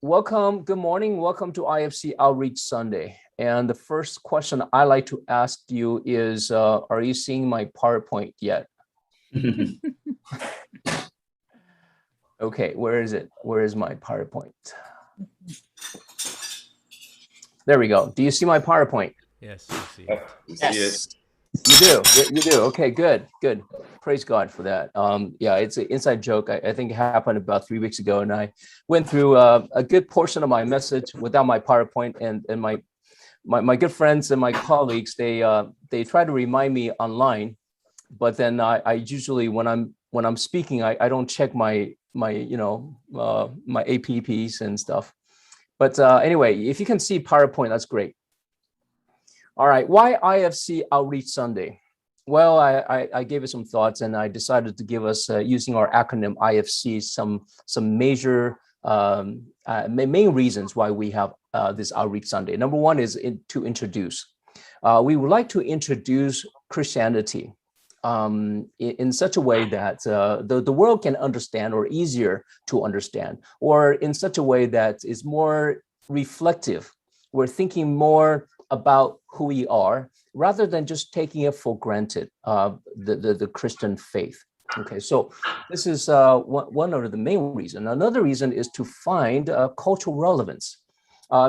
Welcome. Good morning. Welcome to IFC Outreach Sunday. And the first question I like to ask you is, are you seeing my PowerPoint yet? Okay, where is it? Where is my PowerPoint? There we go. Do you see my PowerPoint? Yes, I see it. Yes, you do. You do. Okay, good. Praise God for that. Yeah, it's an inside joke. I think it happened about 3 weeks ago, and I went through a good portion of my message without my PowerPoint, and my good friends and my colleagues, they try to remind me online, but then I usually when I'm speaking, I don't check my my APPs and stuff. But anyway, if you can see PowerPoint, that's great. All right, why IFC Outreach Sunday? Well, I gave it some thoughts, and I decided to give us, using our acronym IFC, some major main reasons why we have this Outreach Sunday. Number one is to introduce. We would like to introduce Christianity in such a way that the world can understand, or easier to understand, or in such a way that is more reflective. We're thinking more about who we are rather than just taking it for granted, the Christian faith. Okay, so this is one of the main reasons. Another reason is to find cultural relevance.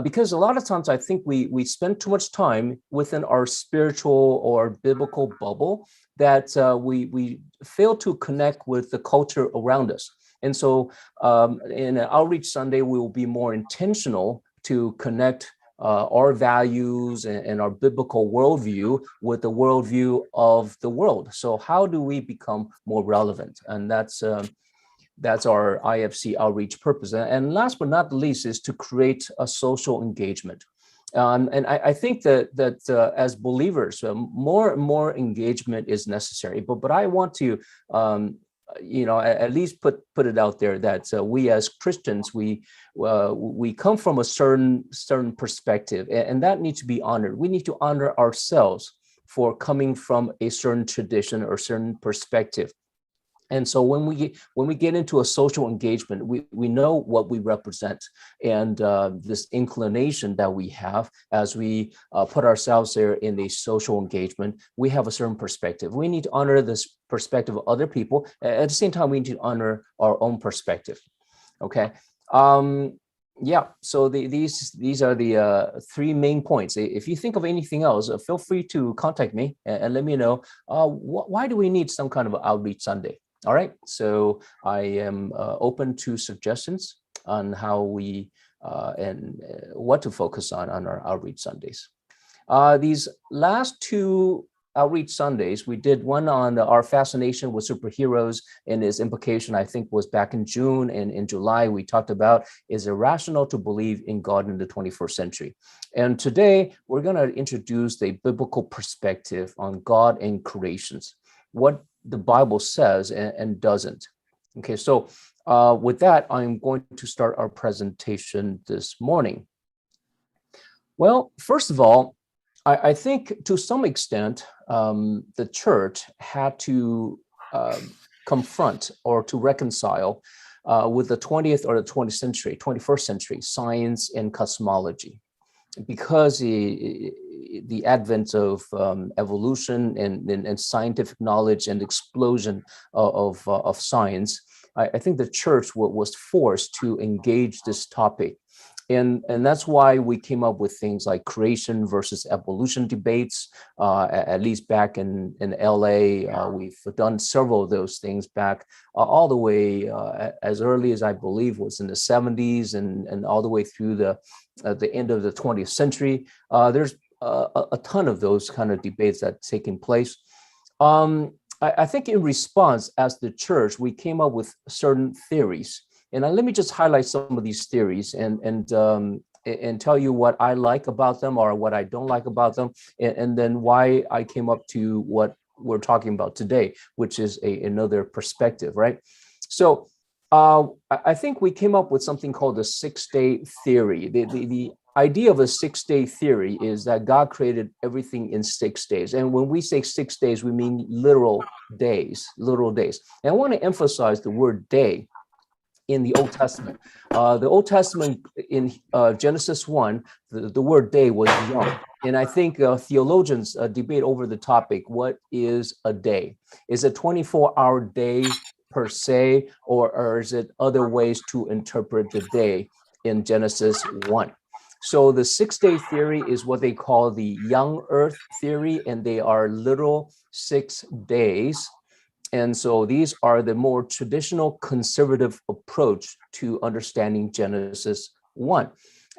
Because a lot of times I think we spend too much time within our spiritual or biblical bubble that we fail to connect with the culture around us. And so in an Outreach Sunday, we will be more intentional to connect our values and our biblical worldview with the worldview of the world. So how do we become more relevant? And that's our IFC outreach purpose. And last but not least is to create a social engagement. And I think that as believers, more and more engagement is necessary. But I want to at least put it out there that we as Christians, we come from a certain perspective, and that needs to be honored. We need to honor ourselves for coming from a certain tradition or certain perspective. And so when we get into a social engagement, we know what we represent, and this inclination that we have as we put ourselves there in a social engagement, we have a certain perspective. We need to honor this perspective of other people. At the same time, we need to honor our own perspective. Okay. Yeah, so these are the three main points. If you think of anything else, feel free to contact me and let me know. Why do we need some kind of outreach Sunday? All right, so I am open to suggestions on how we and what to focus on our Outreach Sundays. These last two Outreach Sundays, we did one on our fascination with superheroes, and its implication, I think, was back in June. And in July, we talked about, is it rational to believe in God in the 21st century? And today, we're going to introduce a biblical perspective on God and creations. What the Bible says and doesn't. Okay, so with that, I'm going to start our presentation this morning. Well, first of all, I think to some extent, the church had to confront or to reconcile with the 20th or the 21st century science and cosmology, because the advent of evolution and scientific knowledge and explosion of science, I think the church was forced to engage this topic. And that's why we came up with things like creation versus evolution debates, at least back in LA. We've done several of those things back all the way as early as I believe was in the 70s and all the way through the end of the 20th century. There's a ton of those kind of debates that taken place. I think in response, as the church, we came up with certain theories. And let me just highlight some of these theories and tell you what I like about them or what I don't like about them, and then why I came up to what we're talking about today, which is another perspective, right? So I think we came up with something called the 6-day theory. The idea of a 6-day theory is that God created everything in 6 days. And when we say 6 days, we mean literal days. And I want to emphasize the word day, in the Old Testament. The Old Testament in Genesis 1, the word day was yom. And I think theologians debate over the topic, what is a day? Is it a 24-hour day per se, or is it other ways to interpret the day in Genesis 1? So the 6-day theory is what they call the young earth theory, and they are literal 6 days. And so these are the more traditional conservative approach to understanding Genesis 1.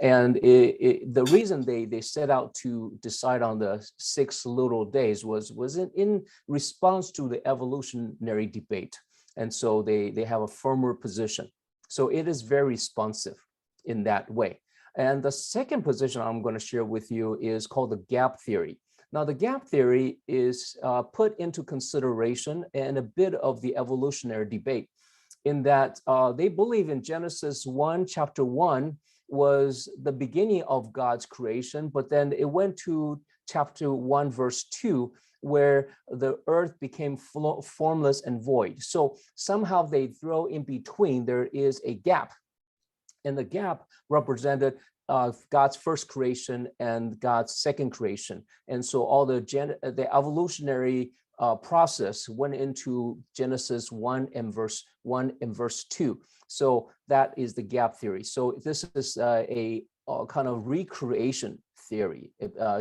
And the reason they set out to decide on the 6 little days was in response to the evolutionary debate. And so they have a firmer position. So it is very responsive in that way. And the second position I'm going to share with you is called the gap theory. Now, the gap theory is put into consideration in a bit of the evolutionary debate, in that they believe in Genesis 1, chapter 1 was the beginning of God's creation, but then it went to chapter 1, verse 2, where the earth became formless and void. So somehow they throw in between, there is a gap. And the gap represented God's first creation and God's second creation. And so all the evolutionary process went into Genesis 1 and verse 2. So that is the gap theory. So this is a kind of recreation theory.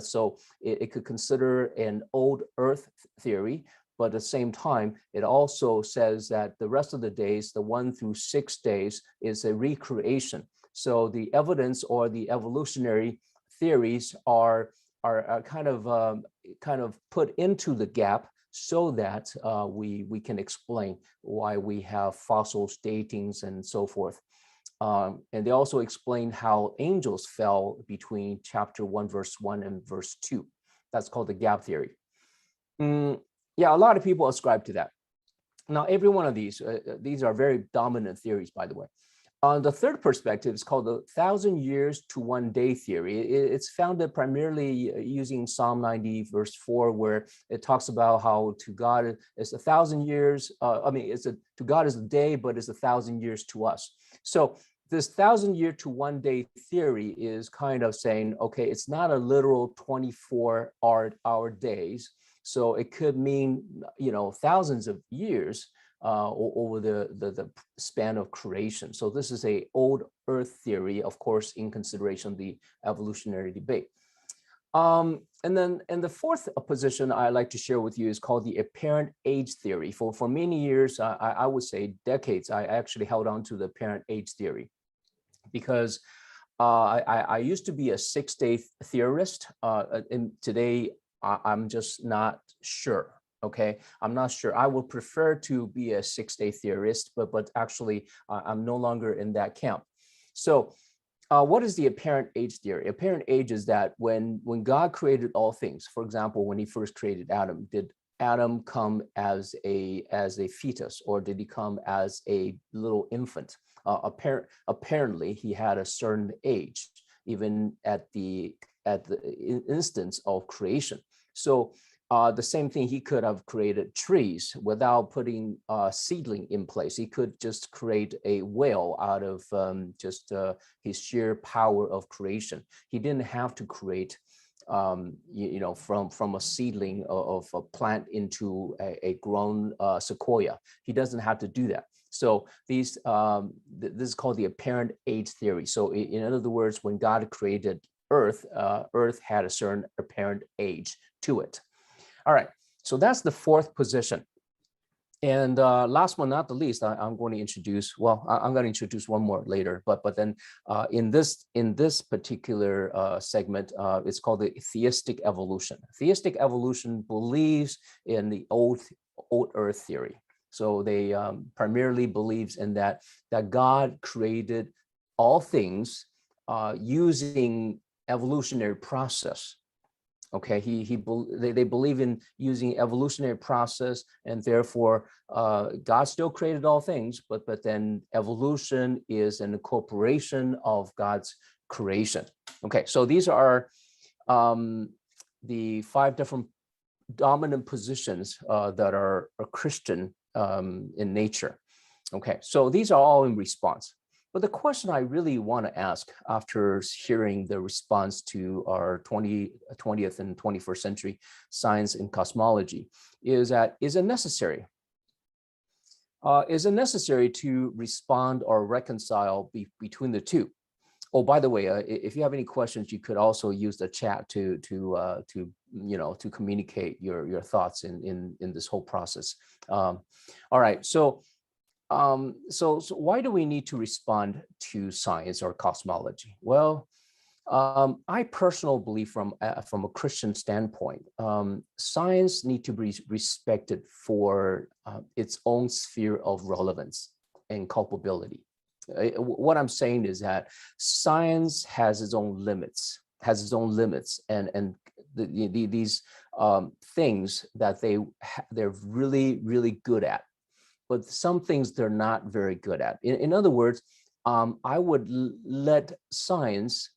So it could consider an old earth theory, but at the same time, it also says that the rest of the days, the 1 through 6 days, is a recreation. So the evidence or the evolutionary theories are kind of put into the gap so that we can explain why we have fossils, datings, and so forth. And they also explain how angels fell between chapter 1, verse 1 and verse 2. That's called the gap theory. Yeah, a lot of people ascribe to that. Now, every one of these are very dominant theories, by the way. The third perspective is called the 1,000 years to 1 day theory. It's founded primarily using Psalm 90, verse 4, where it talks about how to God is 1,000 years. To God is a day, but it's 1,000 years to us. So this 1,000 year to 1 day theory is kind of saying, okay, it's not a literal 24-hour days. So it could mean, thousands of years over the span of creation. So this is a old earth theory, of course, in consideration of the evolutionary debate. And the fourth position I like to share with you is called the apparent age theory. For many years, I would say decades, I actually held on to the apparent age theory, because I used to be a 6-day theorist, and today I'm just not sure. Okay, I'm not sure. I would prefer to be a 6-day theorist, but actually I'm no longer in that camp. So what is the apparent age theory? Apparent age is that when God created all things, for example, when he first created Adam, did Adam come as a fetus, or did he come as a little infant? Apparently he had a certain age, even at the instance of creation. So the same thing, he could have created trees without putting a seedling in place. He could just create a whale out of his sheer power of creation. He didn't have to create, from a seedling of a plant into a grown sequoia. He doesn't have to do that. So this is called the apparent age theory. So in other words, when God created Earth, Earth had a certain apparent age to it. All right, so that's the fourth position. And last but not the least, I'm going to introduce, I'm going to introduce one more later, but then in this particular segment, it's called the theistic evolution. Theistic evolution believes in the old earth theory. So they primarily believes in that God created all things using evolutionary process. Okay, they believe in using evolutionary process, and therefore God still created all things, but then evolution is an incorporation of God's creation. Okay, so these are the 5 different dominant positions that are Christian in nature. Okay, so these are all in response. But the question I really want to ask after hearing the response to our 20th and 21st century science and cosmology is that, is it necessary? Is it necessary to respond or reconcile between the two? Oh, by the way, if you have any questions, you could also use the chat to communicate your thoughts in this whole process. All right, so why do we need to respond to science or cosmology? Well, I personally believe from a Christian standpoint, science need to be respected for its own sphere of relevance and culpability. What I'm saying is that science has its own limits, and these things that they're really good at, but some things they're not very good at. In other words, I would let science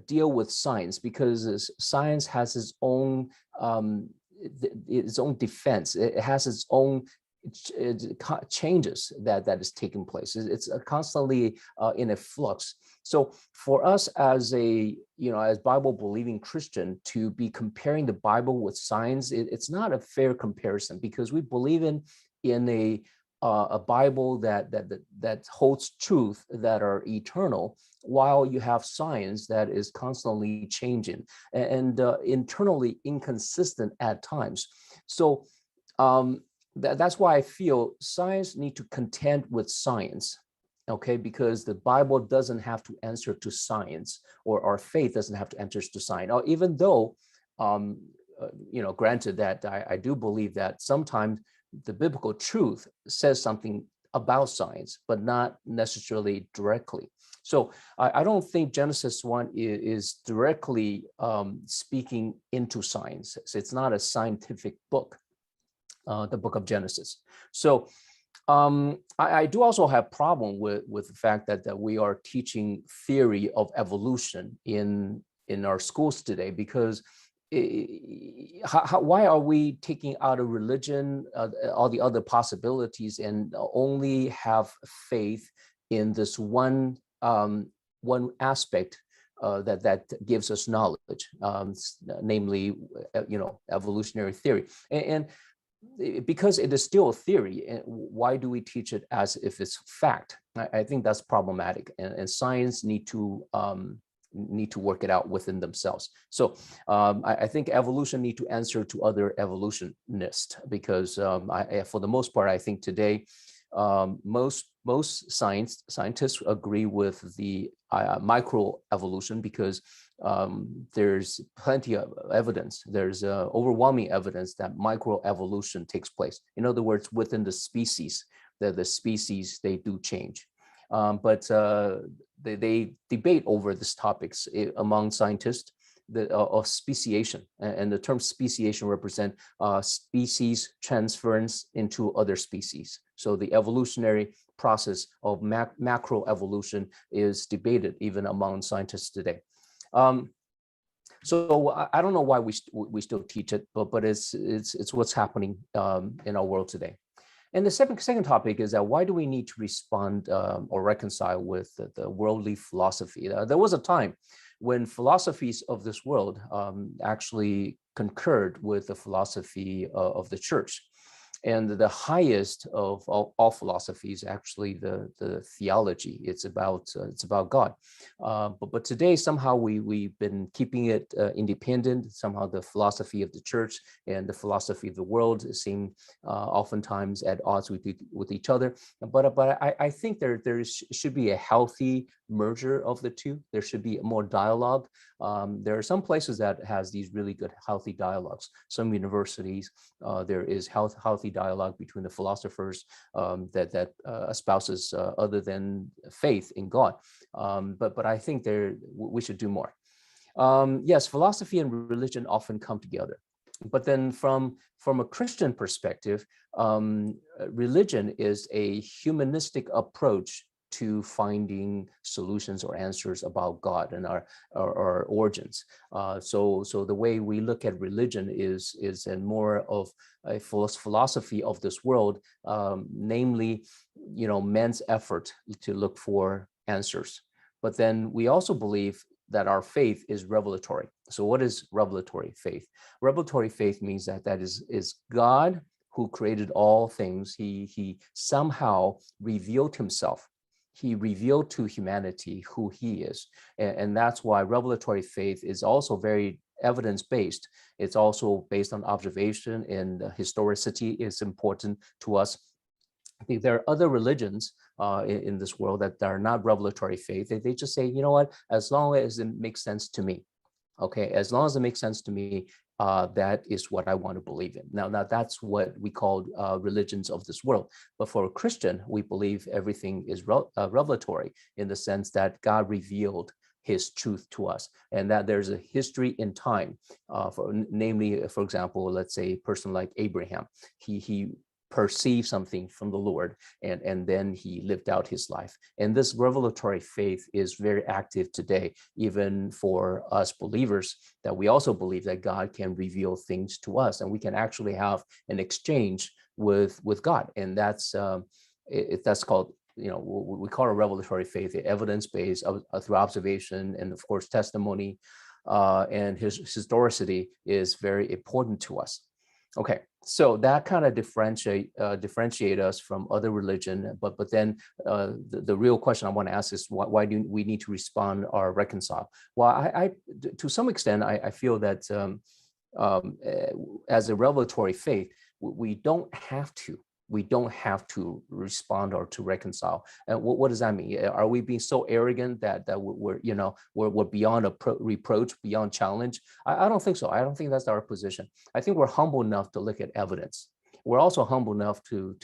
deal with science, because science has its own defense. It has its own changes that is taking place. It's constantly in a flux. So for us as as Bible believing Christian to be comparing the Bible with science, it's not a fair comparison, because we believe in a Bible that holds truth that are eternal, while you have science that is constantly changing and internally inconsistent at times. So that's why I feel science need to contend with science, okay? Because the Bible doesn't have to answer to science, or our faith doesn't have to answer to science. Now, even though, granted that I do believe that sometimes the biblical truth says something about science, but not necessarily directly. So I don't think Genesis 1 is directly speaking into science. So it's not a scientific book, the book of Genesis. So I do also have problem with the fact that we are teaching theory of evolution in our schools today, because why are we taking out of religion all the other possibilities and only have faith in this one aspect that gives us knowledge, namely, evolutionary theory, and because it is still a theory, and why do we teach it as if it's fact? I think that's problematic, and science need to work it out within themselves. So I think evolution need to answer to other evolutionists, because for the most part, I think today most scientists agree with the microevolution, because there's plenty of evidence. There's overwhelming evidence that microevolution takes place. In other words, within the species, the species, they do change. But they debate over these topics among scientists of speciation, and the term speciation represent species transference into other species. So the evolutionary process of macroevolution is debated even among scientists today. So I don't know why we still teach it, but it's what's happening in our world today. And the second topic is that why do we need to respond or reconcile with the worldly philosophy? There was a time when philosophies of this world actually concurred with the philosophy of the church. And the highest of all philosophies, actually the theology. It's about God. But today somehow we've been keeping it independent. Somehow the philosophy of the church and the philosophy of the world seem oftentimes at odds with each other. But I think there should be a healthy merger of the two. There should be more dialogue. There are some places that has these really good healthy dialogues. Some universities, there is healthy dialogue between the philosophers that espouses other than faith in God. But I think we should do more. Yes, philosophy and religion often come together. But then from a Christian perspective, religion is a humanistic approach to finding solutions or answers about God and our origins. So the way we look at religion is a more of a philosophy of this world, namely, man's effort to look for answers. But then we also believe that our faith is revelatory. So what is revelatory faith? Revelatory faith means that is God who created all things. He somehow revealed himself. He revealed to humanity who he is. And that's why revelatory faith is also very evidence-based. It's also based on observation, and historicity is important to us. I think there are other religions in this world that are not revelatory faith. They just say, you know what, as long as it makes sense to me, okay, as long as it makes sense to me, that is what I want to believe in. Now that's what we call religions of this world. But for a Christian, we believe everything is revelatory in the sense that God revealed his truth to us, and that there's a history in time. Namely, for example, let's say a person like Abraham, he perceived something from the Lord, and then he lived out his life. And this revelatory faith is very active today, even for us believers, that we also believe that God can reveal things to us, and we can actually have an exchange with God. And that's called, we call it revelatory faith, evidence-based through observation, and of course testimony, and his historicity is very important to us. Okay, so that kind of differentiate us from other religion, but then the real question I want to ask is why do we need to respond or reconcile? Well, I to some extent I feel that as a revelatory faith, we don't have to respond or to reconcile. And what does that mean? Are we being so arrogant that we're beyond a reproach, beyond challenge? I don't think so. I don't think that's our position. I think we're humble enough to look at evidence. We're also humble enough to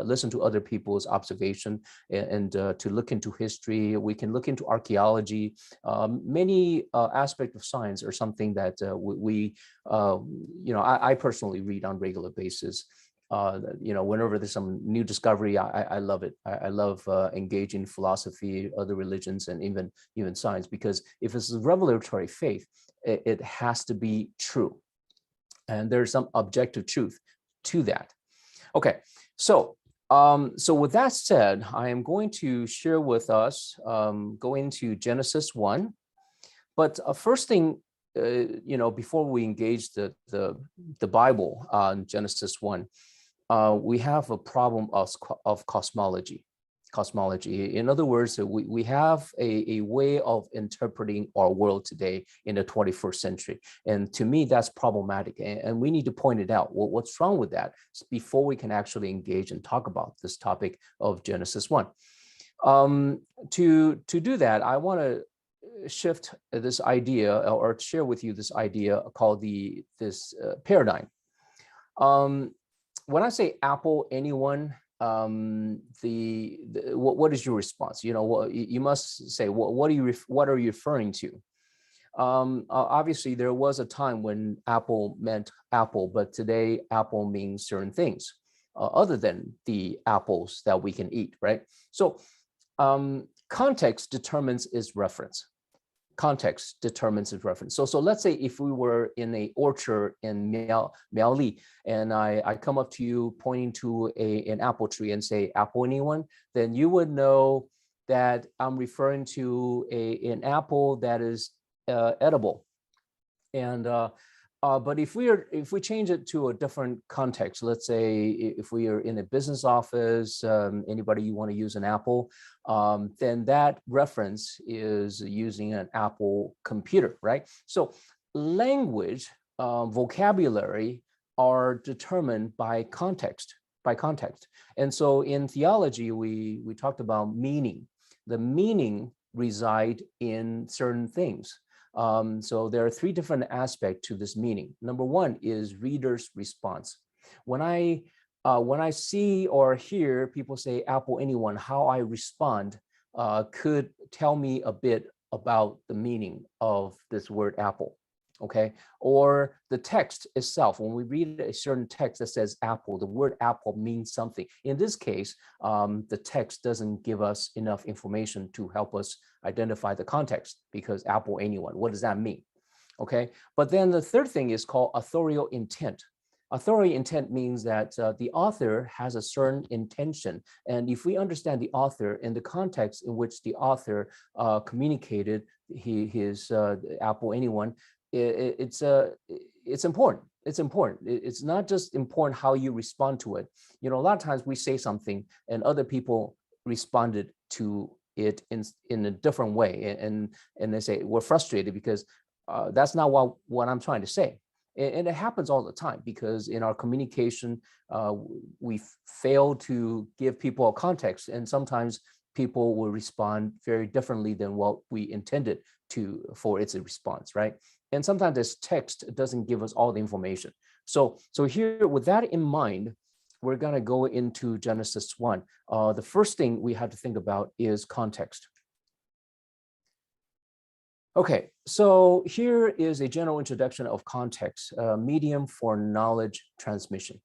listen to other people's observation, and to look into history. We can look into archaeology. Many aspects of science are something that I personally read on a regular basis. Whenever there's some new discovery, I love it. I love engaging philosophy, other religions, and even science, because if it's a revelatory faith, it has to be true, and there's some objective truth to that. Okay, so with that said, I am going to share with us, go into Genesis 1, but first thing, before we engage the Bible on Genesis 1. We have a problem of cosmology. In other words, we have a way of interpreting our world today in the 21st century. And to me, that's problematic. And we need to point it out. What's wrong with that before we can actually engage and talk about this topic of Genesis 1. To do that, I want to shift this idea, or share with you this idea called this paradigm. When I say Apple, anyone, what is your response? You must say, what are you referring to? Obviously, there was a time when Apple meant apple, but today Apple means certain things other than the apples that we can eat, right? So context determines its reference. Context determines its reference. So let's say if we were in an orchard in Miaoli, and I come up to you pointing to an apple tree and say, apple anyone? Then you would know that I'm referring to an apple that is edible. And but if we change it to a different context, let's say if we are in a business office, anybody you want to use an Apple, then that reference is using an Apple computer, right? So language, vocabulary are determined by context. And so in theology, we talked about meaning. The meaning reside in certain things. So there are three different aspects to this meaning. Number one is reader's response. When I see or hear people say apple anyone, how I respond could tell me a bit about the meaning of this word apple. okay? Or the text itself, when we read a certain text that says apple, the word apple means something. In this case, the text doesn't give us enough information to help us identify the context, because apple, anyone, what does that mean? Okay, but then the third thing is called authorial intent. Authorial intent means that the author has a certain intention. And if we understand the author in the context in which the author communicated his apple, anyone, it's important. It's important. It's not just important how you respond to it. You know, a lot of times we say something and other people responded to it in a different way, and they say we're frustrated because that's not what I'm trying to say. And it happens all the time, because in our communication, we fail to give people a context, and sometimes people will respond very differently than what we intended for its response, right? And sometimes this text doesn't give us all the information. So here, with that in mind, we're going to go into Genesis 1. The first thing we have to think about is context. Okay, so here is a general introduction of context, medium for knowledge transmission.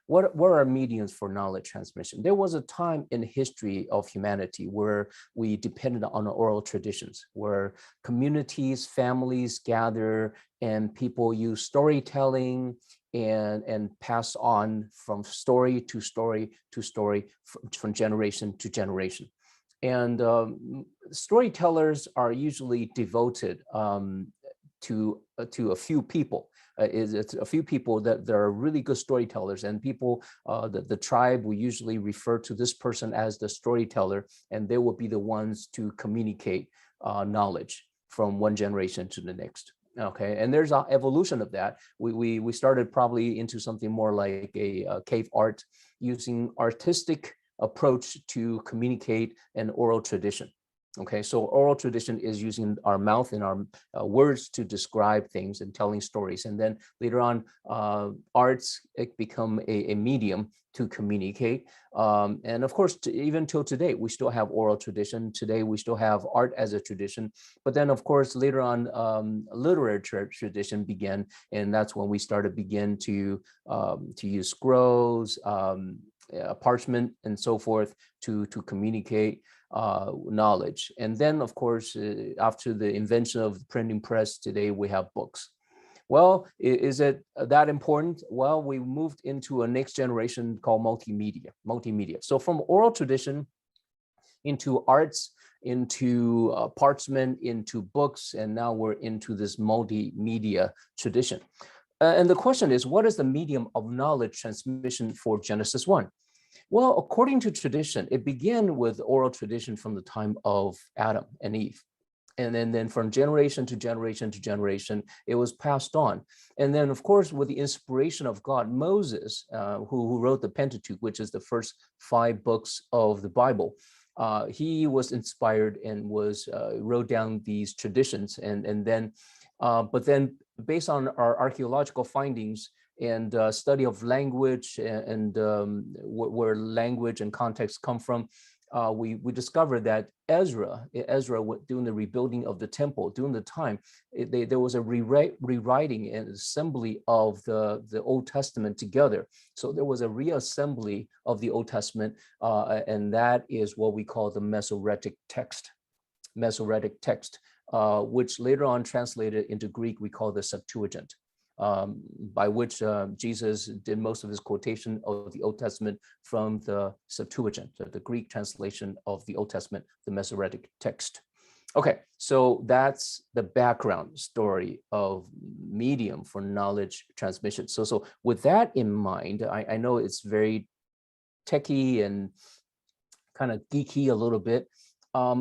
What are mediums for knowledge transmission? There was a time in history of humanity where we depended on oral traditions, where communities, families gather, and people use storytelling and pass on from story to story to story, from generation to generation. And storytellers are usually devoted to a few people. It's a few people that are really good storytellers, and people, the tribe will usually refer to this person as the storyteller, and they will be the ones to communicate knowledge from one generation to the next. Okay, and there's an evolution of that. We started probably into something more like a cave art, using artistic approach to communicate an oral tradition. Okay, so oral tradition is using our mouth and our words to describe things and telling stories. And then later on, arts become a medium to communicate. And of course, even till today, we still have oral tradition. Today, we still have art as a tradition. But then, of course, later on, literature tradition began. And that's when we begin to use scrolls, parchment, and so forth to communicate knowledge. And then, of course, after the invention of the printing press, today we have books. Well, is it that important? Well, we moved into a next generation called multimedia. So from oral tradition into arts, into parchment, into books, and now we're into this multimedia tradition. And the question is, what is the medium of knowledge transmission for Genesis 1? Well, according to tradition, it began with oral tradition from the time of Adam and Eve. And then from generation to generation to generation, it was passed on. And then, of course, with the inspiration of God, Moses, who wrote the Pentateuch, which is the first 5 books of the Bible, he was inspired and wrote down these traditions. But then based on our archaeological findings and study of language and where language and context come from, we discovered that Ezra, during the rebuilding of the temple, during the time, there was a rewriting and assembly of the Old Testament together. So there was a reassembly of the Old Testament, and that is what we call the Masoretic text. Which later on translated into Greek, we call the Septuagint, by which Jesus did most of his quotation of the Old Testament from the Septuagint, the Greek translation of the Old Testament, the Masoretic text. Okay, so that's the background story of medium for knowledge transmission. So with that in mind, I know it's very techy and kind of geeky a little bit. I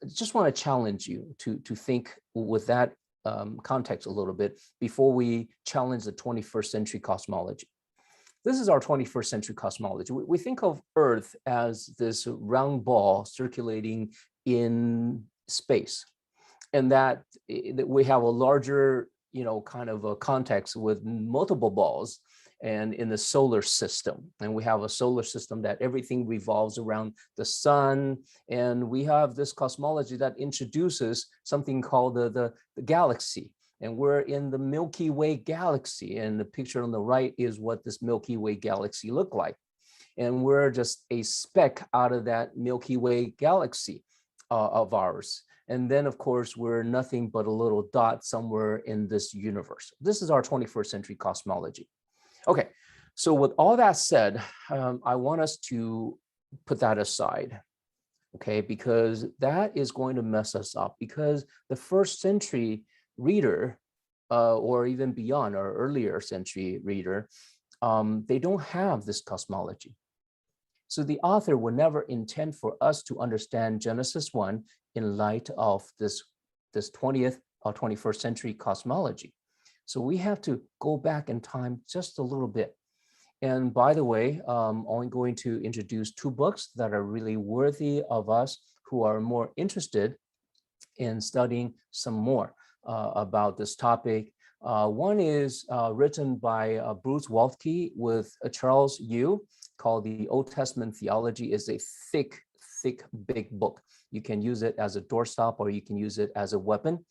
just want to challenge you to think with that context a little bit before we challenge the 21st century cosmology. This is our 21st century cosmology. We think of Earth as this round ball circulating in space, and that we have a larger, kind of a context with multiple balls, and in the solar system. And we have a solar system that everything revolves around the sun. And we have this cosmology that introduces something called the galaxy. and we're in the Milky Way galaxy. And the picture on the right is what this Milky Way galaxy looked like. And we're just a speck out of that Milky Way galaxy of ours. And then, of course, we're nothing but a little dot somewhere in this universe. This is our 21st century cosmology. Okay, so with all that said, I want us to put that aside, okay, because that is going to mess us up, because the first century reader, or even beyond, our earlier century reader, they don't have this cosmology. So the author would never intend for us to understand Genesis 1 in light of this 20th or 21st century cosmology. So we have to go back in time just a little bit. And by the way, I'm going to introduce two books that are really worthy of us who are more interested in studying some more about this topic. One is written by Bruce Waltke with Charles Yu, called The Old Testament Theology. Is a thick, big book. You can use it as a doorstop, or you can use it as a weapon.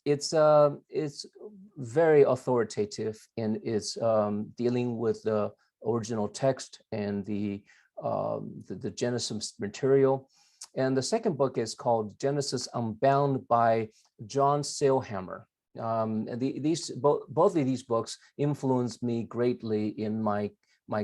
It's very authoritative in its dealing with the original text and the Genesis material. And the second book is called Genesis Unbound by John Sailhamer. Both of these books influenced me greatly in my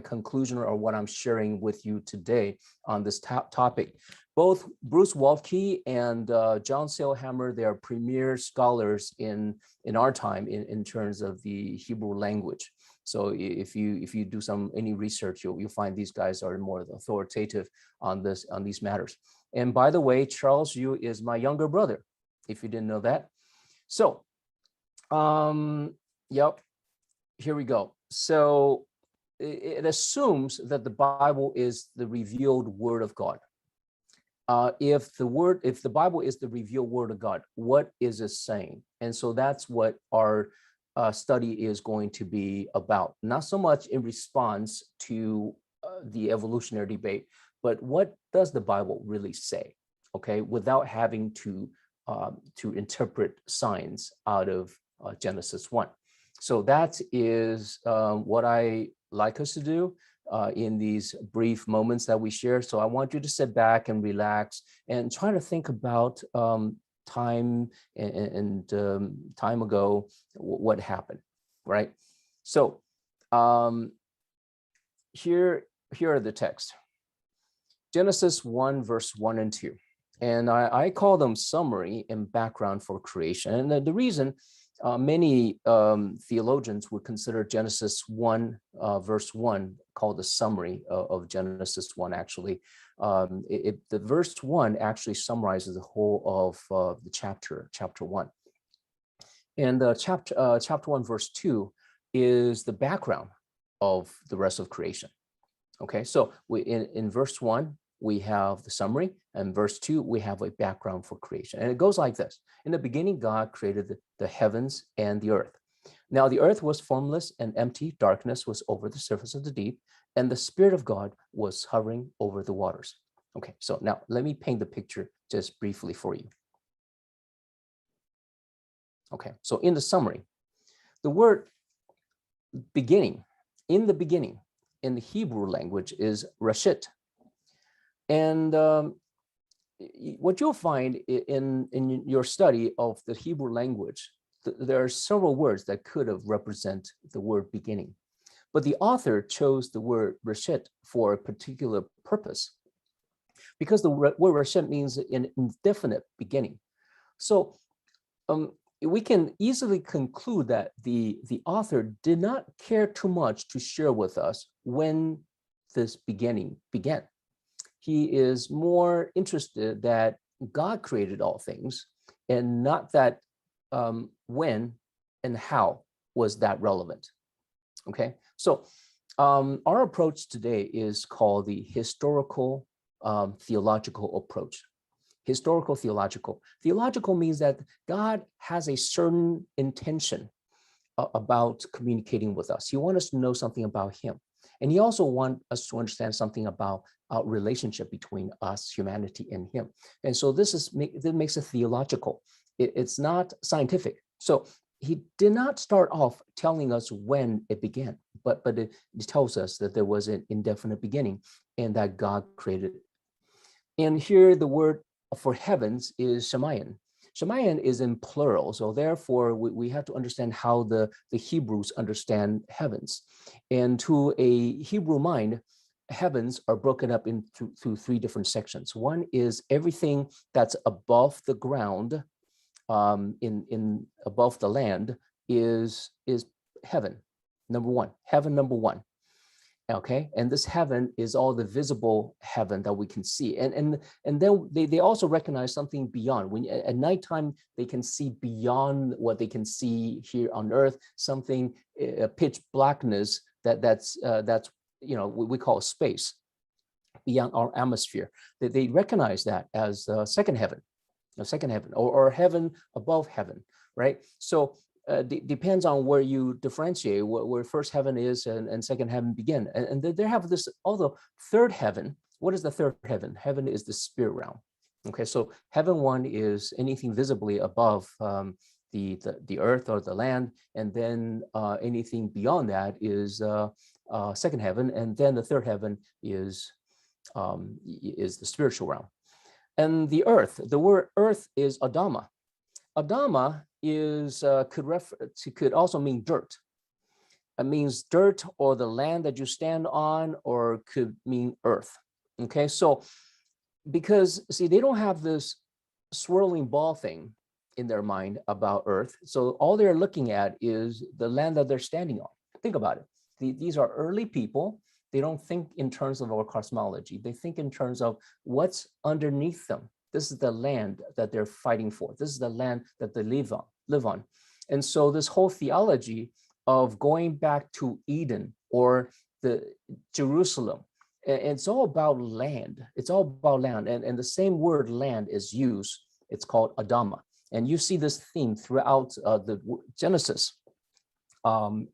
conclusion, or what I'm sharing with you today on this topic. Both Bruce Waltke and John Sailhamer, they are premier scholars in our time in terms of the Hebrew language. So if you do any research, you'll find these guys are more authoritative on these matters. And by the way, Charles Yu is my younger brother, if you didn't know that. So, yep, here we go. So it assumes that the Bible is the revealed word of God. If the Bible is the revealed word of God, what is it saying? And so that's what our study is going to be about. Not so much in response to the evolutionary debate, but what does the Bible really say? Okay, without having to interpret signs out of Genesis 1. So that is what I like us to do in these brief moments that we share. So I want you to sit back and relax and try to think about time and time ago, what happened, right? So here are the texts. Genesis 1, verse 1 and 2. And I call them summary and background for creation. And the reason many theologians would consider Genesis 1, verse 1, called the summary of Genesis 1, actually. The verse 1 actually summarizes the whole of the chapter 1. And chapter 1, verse 2 is the background of the rest of creation. Okay, so in verse 1, we have the summary, and verse 2, we have a background for creation. And it goes like this. In the beginning, God created the heavens and the earth. Now the earth was formless and empty, darkness was over the surface of the deep, and the Spirit of God was hovering over the waters. Okay, so now let me paint the picture just briefly for you. Okay, so in the summary, the word beginning, in the beginning, in the Hebrew language is Reshit. And what you'll find in your study of the Hebrew language, there are several words that could have represent the word beginning. But the author chose the word Reshit for a particular purpose, because the word Reshit means an indefinite beginning. So we can easily conclude that the author did not care too much to share with us when this beginning began. He is more interested that God created all things, and not that when and how was that relevant. Okay, so our approach today is called the historical theological approach. Historical theological. Theological means that God has a certain intention about communicating with us. He wants us to know something about him. And he also wants us to understand something about our relationship between us, humanity, and him. And so this makes it theological. It's not scientific. So he did not start off telling us when it began, but it tells us that there was an indefinite beginning and that God created. And here the word for heavens is Shemayan. Shemayan is in plural, so therefore we have to understand how the Hebrews understand heavens. And to a Hebrew mind, heavens are broken up into three different sections. One is everything that's above the ground, in above the land is heaven, number one, heaven number one. Okay, and this heaven is all the visible heaven that we can see, and then they also recognize something beyond. When at nighttime they can see beyond what they can see here on earth, something pitch blackness that's we call space beyond our atmosphere. They recognize that as second heaven, or heaven above heaven, right? So depends on where you differentiate where first heaven is and second heaven begin. And they have this, although third heaven. What is the third heaven? Heaven is the spirit realm. Okay, so heaven one is anything visibly above the earth or the land, and then anything beyond that is second heaven, and then the third heaven is the spiritual realm. And the earth, the word earth is Adama. Adama is could also mean dirt. It means dirt or the land that you stand on, or could mean earth. Okay, so because see, they don't have this swirling ball thing in their mind about earth, so all they're looking at is the land that they're standing on. Think about it. These are early people. They don't think in terms of our cosmology. They think in terms of what's underneath them. This is the land that they're fighting for. This is the land that they live on. And so this whole theology of going back to Eden or the Jerusalem, it's all about land. It's all about land. And the same word land is used. It's called Adama. And you see this theme throughout the Genesis.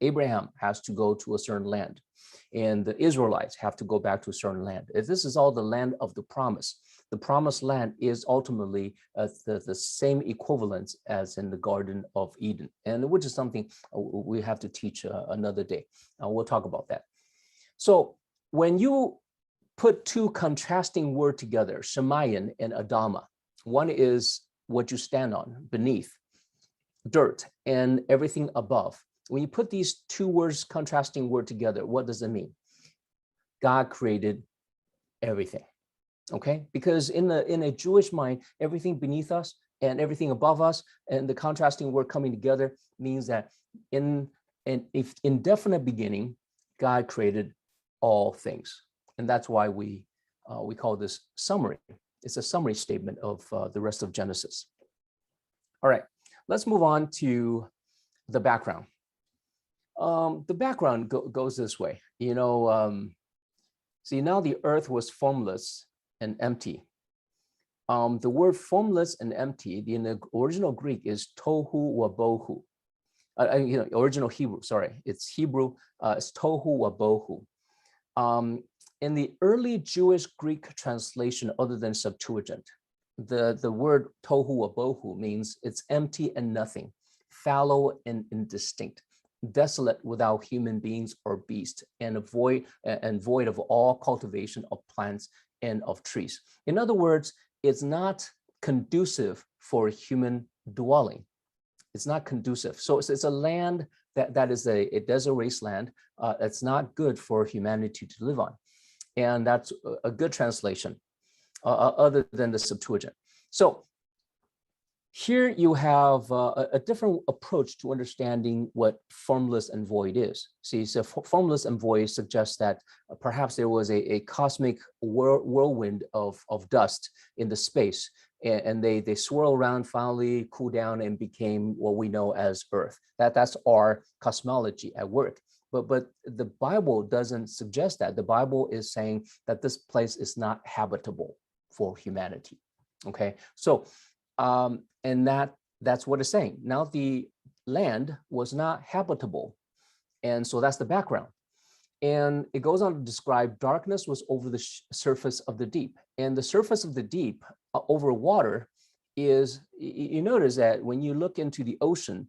Abraham has to go to a certain land, and the Israelites have to go back to a certain land. This is all the land of the promise. The promised land is ultimately the same equivalence as in the Garden of Eden, and which is something we have to teach another day. We'll talk about that. So when you put two contrasting words together, Shemayan and Adama, one is what you stand on, beneath, dirt, and everything above. When you put these two words, contrasting word together, what does it mean? God created everything. Okay, because in a Jewish mind, everything beneath us and everything above us, and the contrasting word coming together means that in an indefinite beginning, God created all things, and that's why we call this summary. It's a summary statement of the rest of Genesis. All right, let's move on to the background. The background goes this way. See, now the earth was formless and empty. The word formless and empty in the original Greek is tohu wabohu. Original Hebrew, sorry, it's Hebrew, it's tohu wabohu. In the early Jewish Greek translation, other than Septuagint, the word tohu wabohu means it's empty and nothing, fallow and indistinct, desolate without human beings or beasts, and void of all cultivation of plants and of trees. In other words, it's not conducive for human dwelling. It's not conducive. So it's a land that is a desert wasteland. It's not good for humanity to live on. And that's a good translation, other than the Septuagint. So here you have a different approach to understanding what formless and void is. See, so formless and void suggests that perhaps there was a cosmic whirlwind of dust in the space, and they swirl around, finally cool down, and became what we know as Earth. That's our cosmology at work. But the Bible doesn't suggest that. The Bible is saying that this place is not habitable for humanity. Okay, so and that's what it's saying. Now the land was not habitable, and so that's the background. And it goes on to describe darkness was over the surface of the deep, and the surface of the deep over water is, you notice that when you look into the ocean,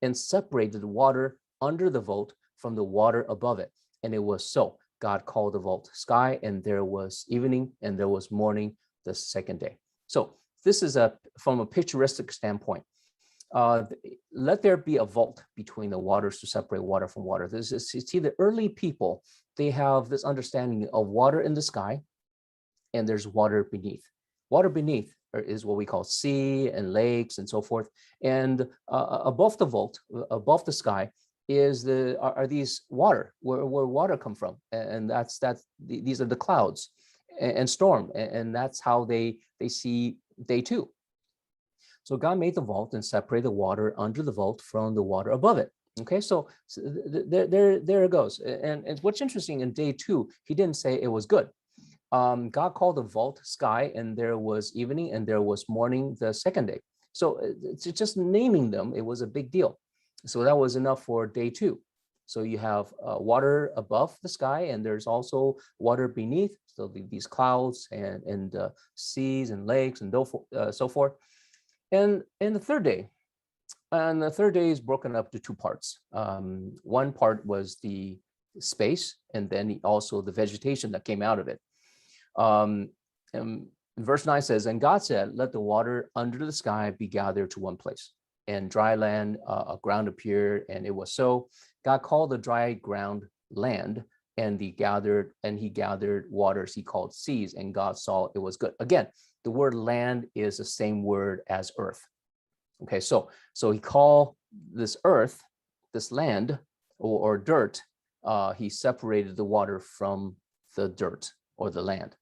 and separated the water under the vault from the water above it. And it was so. God called the vault sky, and there was evening, and there was morning the second day. So this is from a picturesque standpoint. Let there be a vault between the waters to separate water from water. This is, you see, the early people, they have this understanding of water in the sky, and there's water beneath. Water beneath is what we call sea and lakes and so forth. And above the vault, above the sky, are these water, where water come from, and these are the clouds and storm, and that's how they see day two. So God made the vault and separated the water under the vault from the water above it. Okay, so there it goes. And what's interesting, in day two, he didn't say it was good. God called the vault sky, and there was evening, and there was morning the second day. So it's just naming them, it was a big deal. So that was enough for day two. So you have water above the sky, and there's also water beneath. So these clouds and seas and lakes and so forth. And the third day, is broken up to two parts. One part was the space, and then also the vegetation that came out of it. And verse 9 says, and God said, let the water under the sky be gathered to one place, and dry land, ground appeared, and it was so. God called the dry ground land, and he gathered waters he called seas, and God saw it was good. Again, the word land is the same word as earth. Okay, so he called this earth, this land or dirt, he separated the water from the dirt or the land.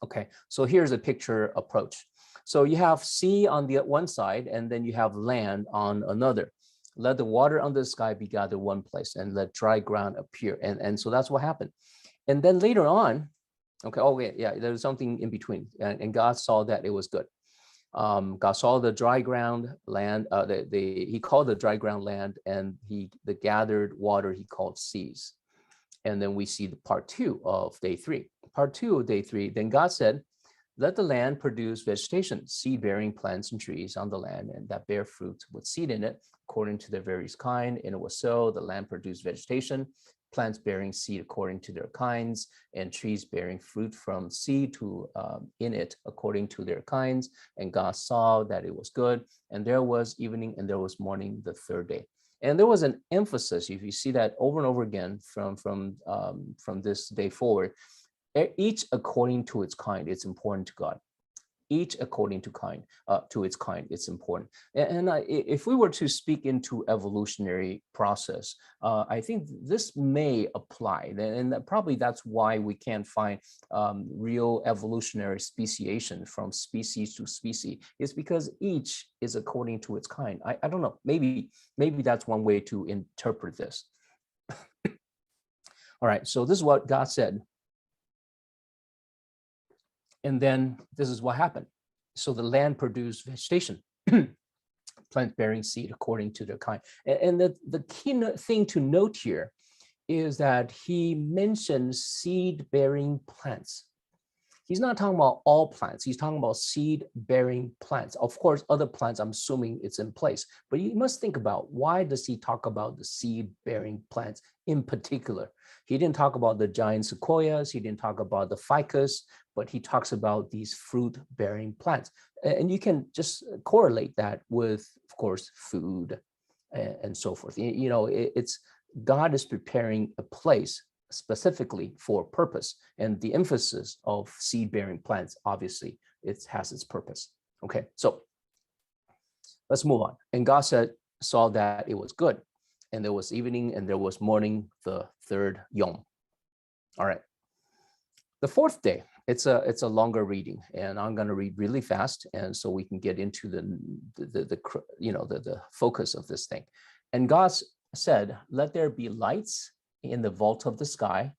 Okay, so here's a picture approach. So you have sea on the one side, and then you have land on another. Let the water under the sky be gathered one place, and let dry ground appear. And so that's what happened. And then later on, okay, yeah, there was something in between, and God saw that it was good. God saw the dry ground land, he called the dry ground land, and the gathered water he called seas. And then we see the part two of day three. Part two of day three, then God said, let the land produce vegetation, seed-bearing plants and trees on the land, and that bear fruit with seed in it, according to their various kind. And it was so. The land produced vegetation, plants bearing seed according to their kinds, and trees bearing fruit from seed in it according to their kinds. And God saw that it was good. And there was evening, and there was morning the third day. And there was an emphasis, if you see that over and over again from this day forward, each according to its kind, it's important to God. Each according to its kind, it's important. And if we were to speak into evolutionary process, I think this may apply, and probably that's why we can't find real evolutionary speciation from species to species. It's because each is according to its kind. I don't know. Maybe that's one way to interpret this. All right. So this is what God said. And then this is what happened. So the land produced vegetation, plants bearing seed according to their kind. And the key thing to note here is that he mentions seed-bearing plants. He's not talking about all plants. He's talking about seed-bearing plants. Of course, other plants, I'm assuming it's in place. But you must think about, why does he talk about the seed-bearing plants in particular? He didn't talk about the giant sequoias. He didn't talk about the ficus, but he talks about these fruit-bearing plants. And you can just correlate that with, of course, food and so forth. You know, it's God is preparing a place specifically for purpose, and the emphasis of seed-bearing plants, obviously, it has its purpose. Okay, so let's move on. And God saw that it was good, and there was evening, and there was morning, the third yom. All right. The fourth day, it's a longer reading, and I'm going to read really fast, and so we can get into the focus of this thing. And God said, "Let there be lights in the vault of the sky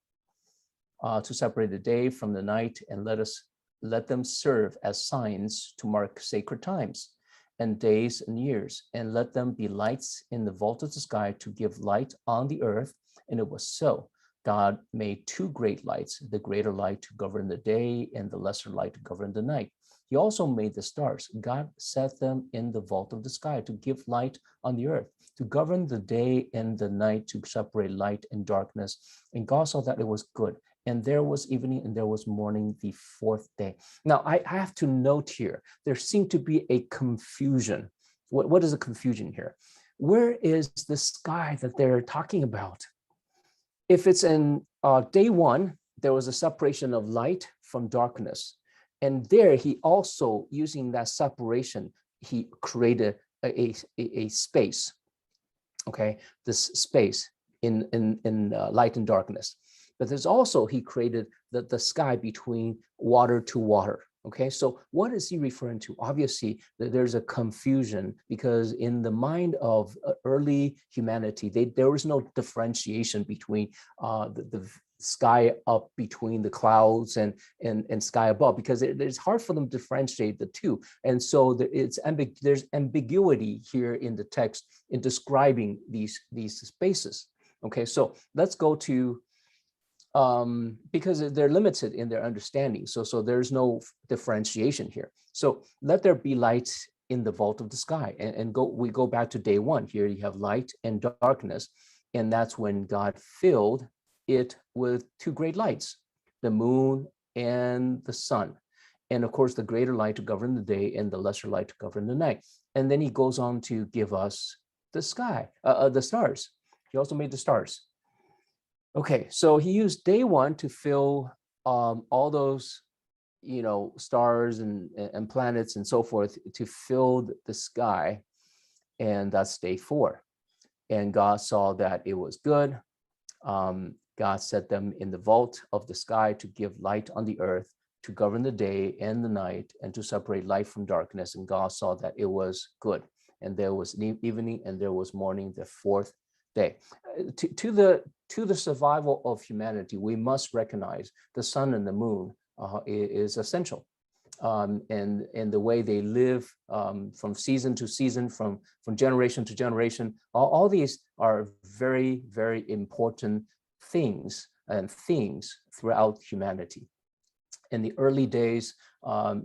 to separate the day from the night, and let them serve as signs to mark sacred times and days and years, and let them be lights in the vault of the sky to give light on the earth." And it was so. God made two great lights, the greater light to govern the day and the lesser light to govern the night. He also made the stars. God set them in the vault of the sky to give light on the earth, to govern the day and the night, to separate light and darkness. And God saw that it was good. And there was evening and there was morning the fourth day. Now, I have to note here, there seemed to be a confusion. What is a confusion here? Where is the sky that they're talking about? If it's in day one, there was a separation of light from darkness. And there he also, using that separation, he created a space, okay? This space in light and darkness. But there's also, he created the sky between water to water. Okay, so what is he referring to? Obviously, there's a confusion because in the mind of early humanity, there was no differentiation between the sky up between the clouds and sky above, because it's hard for them to differentiate the two. And so there's ambiguity here in the text in describing these spaces. Okay, so let's go to because they're limited in their understanding. So there's no differentiation here. So let there be light in the vault of the sky, and we go back to day one. Here you have light and darkness, and that's when God filled it with two great lights, the moon and the sun. And of course, the greater light to govern the day and the lesser light to govern the night. And then he goes on to give us the sky, the stars. He also made the stars. Okay, so he used day one to fill all those, stars and planets and so forth to fill the sky, and that's day four. And God saw that it was good. God set them in the vault of the sky to give light on the earth, to govern the day and the night, and to separate light from darkness. And God saw that it was good. And there was evening and there was morning, the fourth day. To the survival of humanity, we must recognize the sun and the moon is essential. And the way they live from season to season, from generation to generation, all these are very, very important things and themes throughout humanity. In the early days,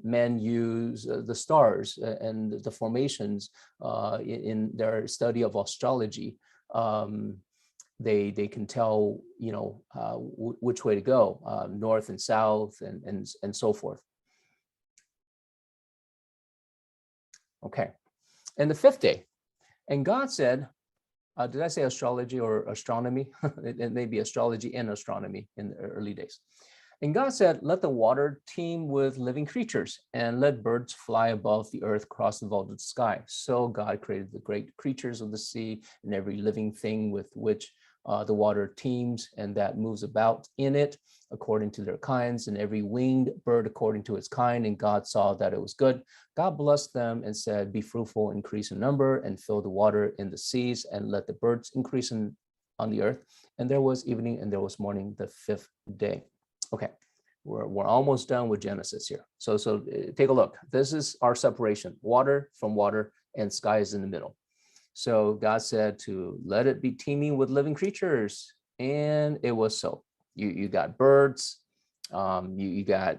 men use the stars and the formations in their study of astrology. They can tell, which way to go, north and south and so forth. Okay, and the fifth day, and God said, did I say astrology or astronomy? It may be astrology and astronomy in the early days. And God said, let the water teem with living creatures, and let birds fly above the earth across the vaulted sky. So God created the great creatures of the sea and every living thing with which the water teems and that moves about in it according to their kinds, and every winged bird according to its kind. And God saw that it was good. God blessed them and said, be fruitful, increase in number, and fill the water in the seas, and let the birds increase on the earth. And there was evening and there was morning, the fifth day. Okay, we're almost done with Genesis here. So take a look. This is our separation, water from water, and sky is in the middle. So God said to let it be teeming with living creatures, and it was so. You got birds, you got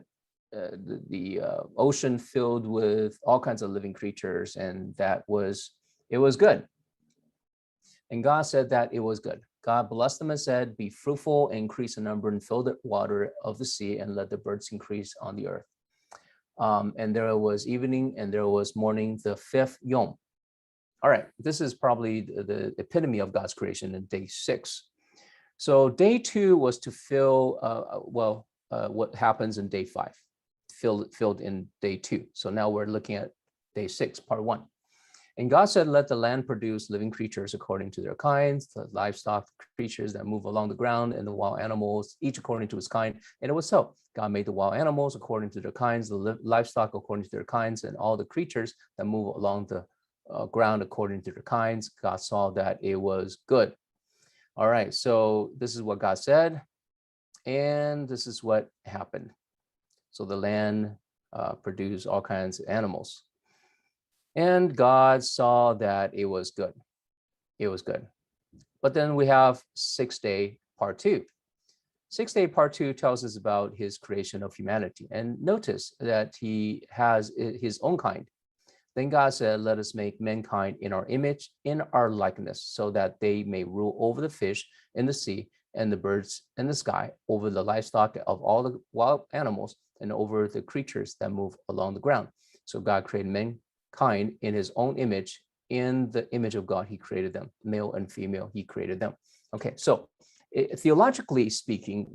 the ocean filled with all kinds of living creatures, and it was good. And God said that it was good. God blessed them and said, be fruitful, increase in number, and fill the water of the sea, and let the birds increase on the earth. And there was evening and there was morning, the fifth yom. All right, this is probably the epitome of God's creation in day 6. So day 2 was to fill, what happens in day 5, filled in day 2. So now we're looking at day 6, part 1. And God said, let the land produce living creatures according to their kinds, the livestock, creatures that move along the ground, and the wild animals, each according to its kind. And it was so. God made the wild animals according to their kinds, the livestock according to their kinds, and all the creatures that move along the ground according to their kinds. God saw that it was good. All right, so this is what God said, and this is what happened. So the land produced all kinds of animals. And God saw that it was good. It was good. But then we have 6th day, part 2. Sixth day, part 2, tells us about his creation of humanity. And notice that he has his own kind. Then God said, let us make mankind in our image, in our likeness, so that they may rule over the fish in the sea and the birds in the sky, over the livestock of all the wild animals, and over the creatures that move along the ground. So God created mankind in his own image. In the image of God, he created them. Male and female, he created them. Okay, so theologically speaking,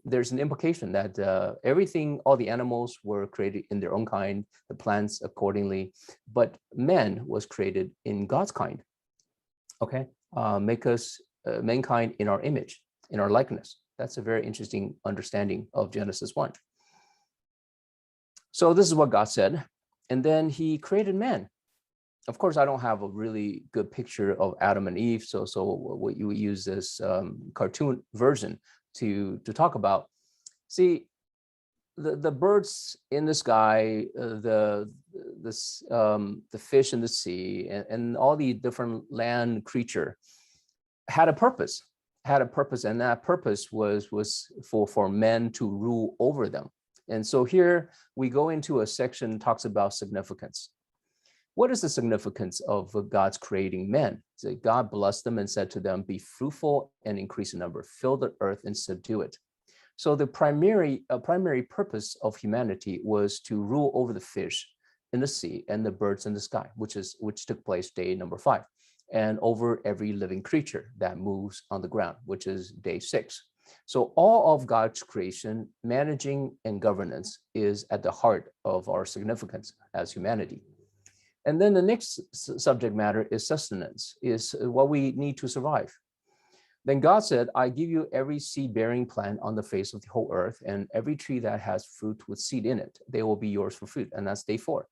there's an implication that everything, all the animals were created in their own kind, the plants accordingly, but man was created in God's kind. Okay, make us mankind in our image, in our likeness. That's a very interesting understanding of Genesis 1. So this is what God said, and then he created man. Of course, I don't have a really good picture of Adam and Eve, so what you use this cartoon version to talk about. See, the birds in the sky, the fish in the sea, and all the different land creature had a purpose, and that purpose was for men to rule over them. And so here we go into a section that talks about significance. What is the significance of God's creating men? So God blessed them and said to them, be fruitful and increase in number, fill the earth and subdue it. So the primary purpose of humanity was to rule over the fish in the sea and the birds in the sky, which took place day number 5, and over every living creature that moves on the ground, which is day 6. So all of God's creation, managing and governance, is at the heart of our significance as humanity. And then the next subject matter is sustenance, is what we need to survive. Then God said, I give you every seed-bearing plant on the face of the whole earth, and every tree that has fruit with seed in it, they will be yours for food. And that's day 4.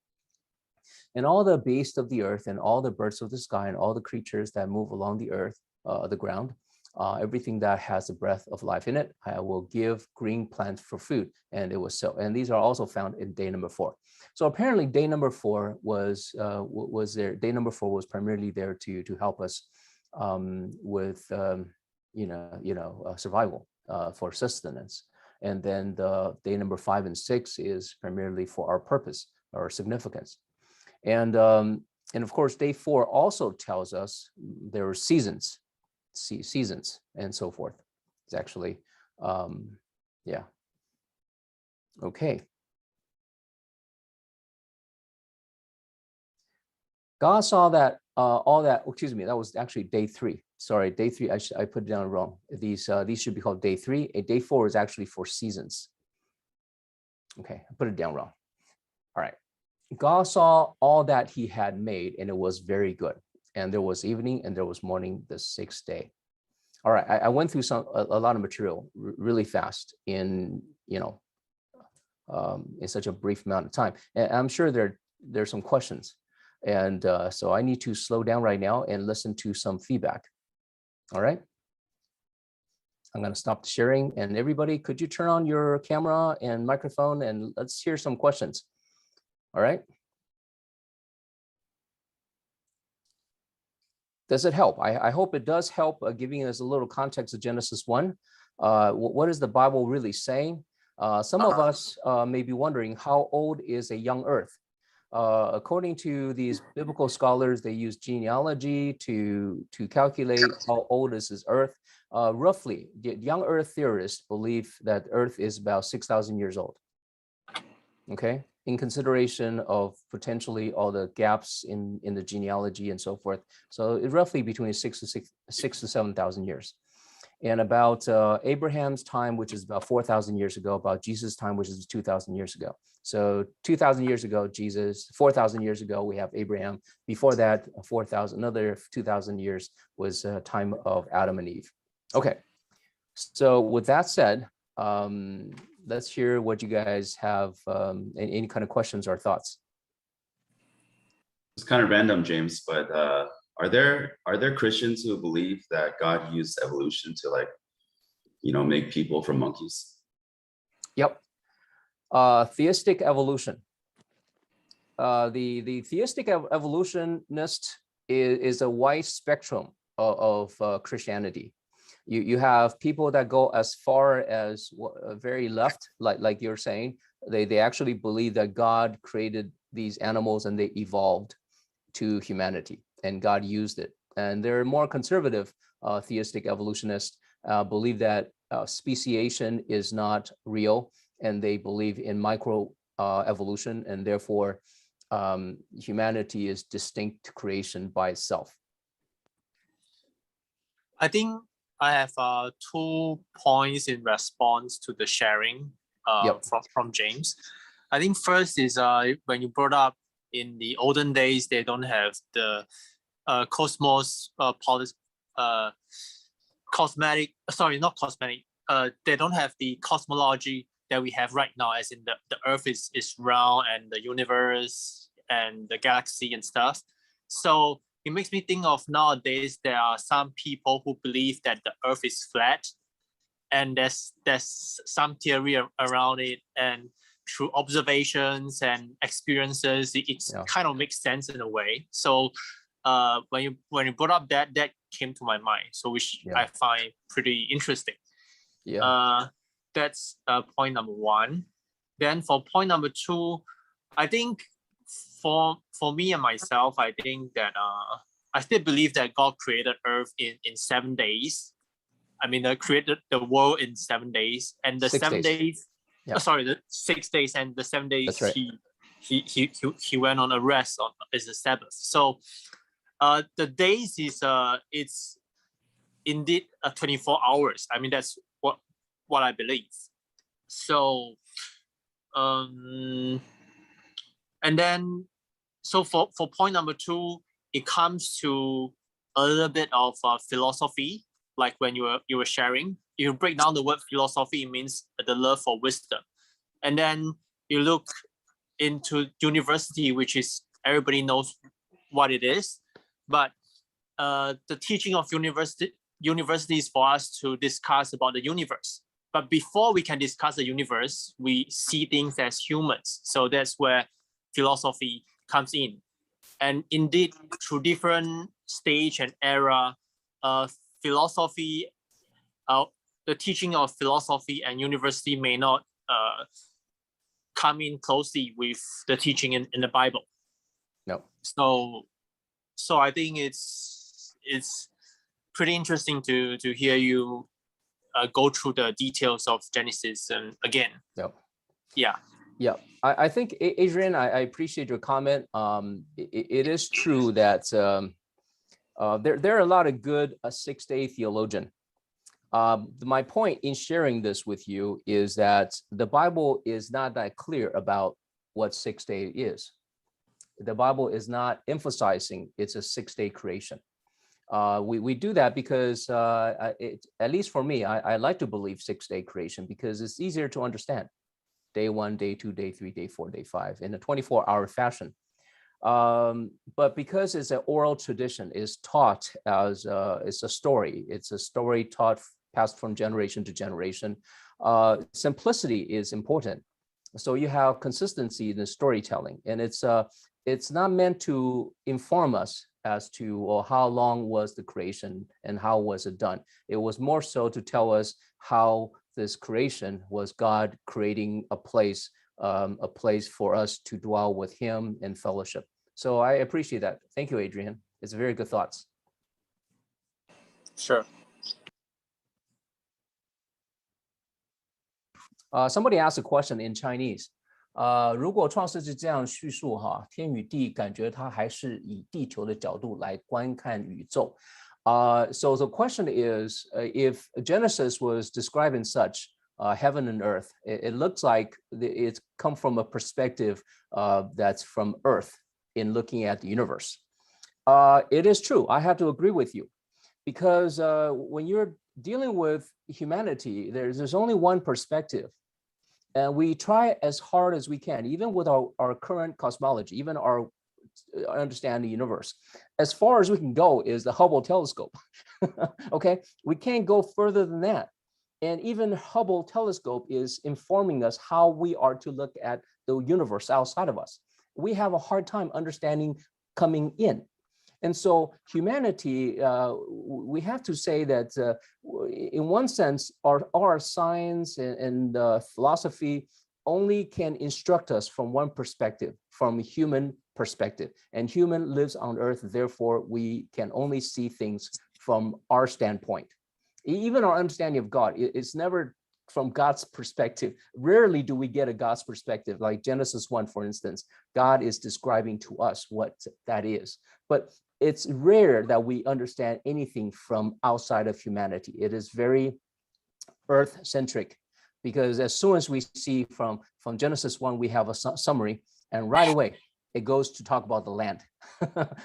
And all the beasts of the earth and all the birds of the sky and all the creatures that move along the earth, the ground, everything that has the breath of life in it, I will give green plants for food. And it was so. And these are also found in day number 4. So apparently day number 4 was there. Day number 4 was primarily there to help us with survival, for sustenance. And then the day number 5 and 6 is primarily for our purpose or significance. And of course, day 4 also tells us there are seasons and so forth. It's actually, yeah. Okay. God saw that that was actually day 3. Sorry, day 3, I put it down wrong. These should be called day 3. Day 4 is actually for seasons. Okay, I put it down wrong. All right. God saw all that he had made, and it was very good. And there was evening and there was morning the 6th day. All right, I went through a lot of material really fast in such a brief amount of time. And I'm sure there's some questions. And so I need to slow down right now and listen to some feedback. All right. I'm going to stop the sharing, and everybody, could you turn on your camera and microphone, and let's hear some questions. All right. Does it help? I hope it does help, giving us a little context of Genesis 1. What is the Bible really saying? Some of us may be wondering, how old is a young earth? According to these biblical scholars, they use genealogy to calculate how old is this earth. Roughly, the young earth theorists believe that earth is about 6,000 years old. Okay, in consideration of potentially all the gaps in the genealogy and so forth. So it's roughly between 6,000 to 7,000 years. And about Abraham's time, which is about 4,000 years ago, about Jesus' time, which is 2,000 years ago. So 2,000 years ago, Jesus, 4,000 years ago, we have Abraham. Before that, 4,000, another 2,000 years was time of Adam and Eve. Okay, so with that said, let's hear what you guys have, any kind of questions or thoughts. It's kind of random, James, but are there Christians who believe that God used evolution to make people from monkeys? Yep. Theistic evolution. The theistic evolutionist is a wide spectrum of Christianity. You have people that go as far as very left, like you're saying. They actually believe that God created these animals and they evolved to humanity, and God used it. And there are more conservative theistic evolutionists believe that speciation is not real, and they believe in micro evolution, and therefore humanity is distinct creation by itself. I think I have 2 points in response to the sharing Yep. from James. I think first is when you brought up in the olden days, they don't have the cosmos cosmetic, sorry, not cosmetic. They don't have the cosmology that we have right now, as in the earth is round and the universe and the galaxy and stuff. So it makes me think of nowadays there are some people who believe that the earth is flat, and there's some theory around it, and through observations and experiences, it kind of makes sense in a way. So when you brought up that came to my mind, so which I find pretty interesting. That's point number 1. Then for point number 2, I think for me and myself, I think that I still believe that God created Earth in 7 days. I mean, created the world in 7 days, and the 7 days. Sorry, the 6 days, and the 7 days. That's right. He went on a rest is the Sabbath. So the days is it's indeed 24 hours. I mean, that's what I believe. So and then so for point number 2, it comes to a little bit of philosophy, like when you were sharing. You break down the word philosophy, it means the love for wisdom. And then you look into university, which is everybody knows what it is. But the teaching of university is for us to discuss about the universe. But before we can discuss the universe, we see things as humans. So that's where philosophy comes in. And indeed, through different stage and era, philosophy, the teaching of philosophy and university may not come in closely with the teaching in the Bible. No. So I think it's pretty interesting to hear you go through the details of Genesis and again. Yeah, I think, Adrian, I appreciate your comment. It is true that there are a lot of good 6-day theologians. My point in sharing this with you is that the Bible is not that clear about what 6 day is. The Bible is not emphasizing it's a 6-day creation. We do that because, at least for me, I like to believe 6-day creation because it's easier to understand. Day 1, day 2, day 3, day 4, day 5 in a 24-hour fashion. But because it's an oral tradition, is taught as it's a story. It's a story taught, passed from generation to generation. Simplicity is important. So you have consistency in the storytelling, and it's not meant to inform us as to how long was the creation and how was it done. It was more so to tell us how this creation was God creating a place for us to dwell with him in fellowship. So I appreciate that. Thank you, Adrian. It's very good thoughts. Sure. Somebody asked a question in Chinese. 如果创世纪这样叙述哈，天与地感觉它还是以地球的角度来观看宇宙。So the question is, if Genesis was describing such heaven and earth, it looks like it's come from a perspective that's from Earth in looking at the universe. It is true. I have to agree with you, because when you're dealing with humanity, there's only one perspective. And we try as hard as we can, even with our current cosmology, even our understanding the universe. As far as we can go is the Hubble telescope. Okay, we can't go further than that. And even Hubble telescope is informing us how we are to look at the universe outside of us. We have a hard time understanding coming in. And so humanity, we have to say that in one sense, our science and philosophy only can instruct us from one perspective, from a human perspective. And human lives on earth, therefore we can only see things from our standpoint. Even our understanding of God, it's never from God's perspective. Rarely do we get a God's perspective, like Genesis 1, for instance. God is describing to us what that is. But it's rare that we understand anything from outside of humanity. It is very earth-centric, because as soon as we see from Genesis 1, we have a summary, and right away it goes to talk about the land.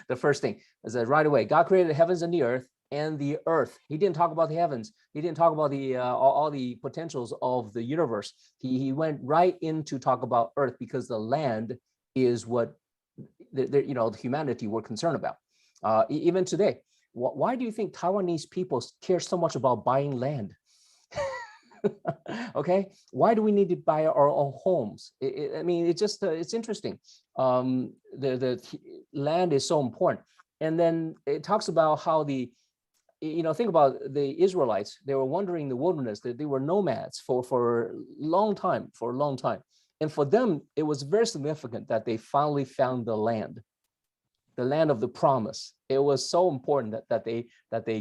The first thing is that right away, God created the heavens and the earth, and the earth. He didn't talk about the heavens. He didn't talk about the all the potentials of the universe. He went right into talk about earth, because the land is what the humanity were concerned about. Even today, why do you think Taiwanese people care so much about buying land? Okay, why do we need to buy our own homes? I mean, it's interesting. The land is so important. And then it talks about how think about the Israelites. They were wandering in the wilderness. They were nomads for a long time, And for them, it was very significant that they finally found the land of the promise. It was so important that they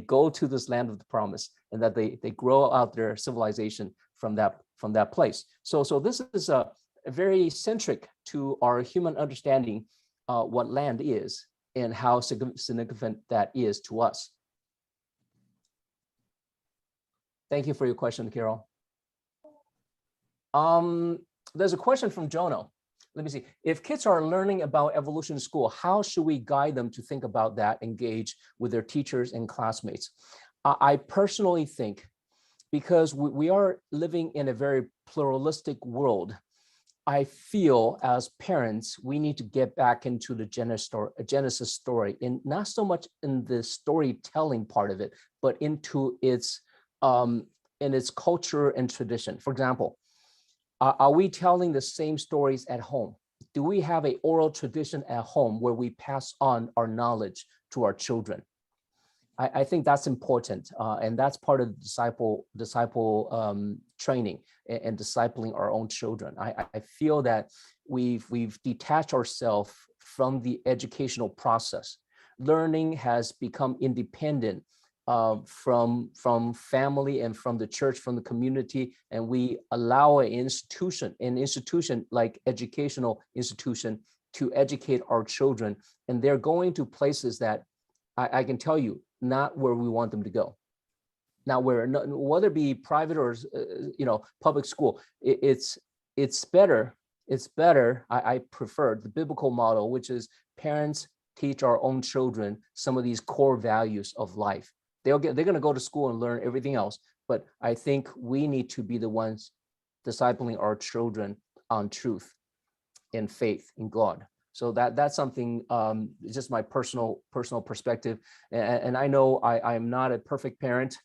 go to this land of the promise, and that they grow out their civilization from that place. So this is a very centric to our human understanding what land is and how significant that is to us. Thank you for your question, Carol. There's a question from Jono. Let me see. If kids are learning about evolution in school, how should we guide them to think about that, engage with their teachers and classmates? I personally think, because we are living in a very pluralistic world, I feel as parents, we need to get back into the Genesis story, and not so much in the storytelling part of it, but into its in its culture and tradition. For example, are we telling the same stories at home? Do we have an oral tradition at home where we pass on our knowledge to our children? I think that's important, and that's part of the disciple training and discipling our own children. I feel that we've detached ourselves from the educational process. Learning has become independent from family and from the church, from the community, and we allow an institution like educational institution to educate our children, and they're going to places that I can tell you, not where we want them to go. Now, whether it be private or public school, it's better. I prefer the biblical model, which is parents teach our own children some of these core values of life. They're going to go to school and learn everything else, but I think we need to be the ones discipling our children on truth and faith in God. So that's something, just my personal perspective. And I know I'm not a perfect parent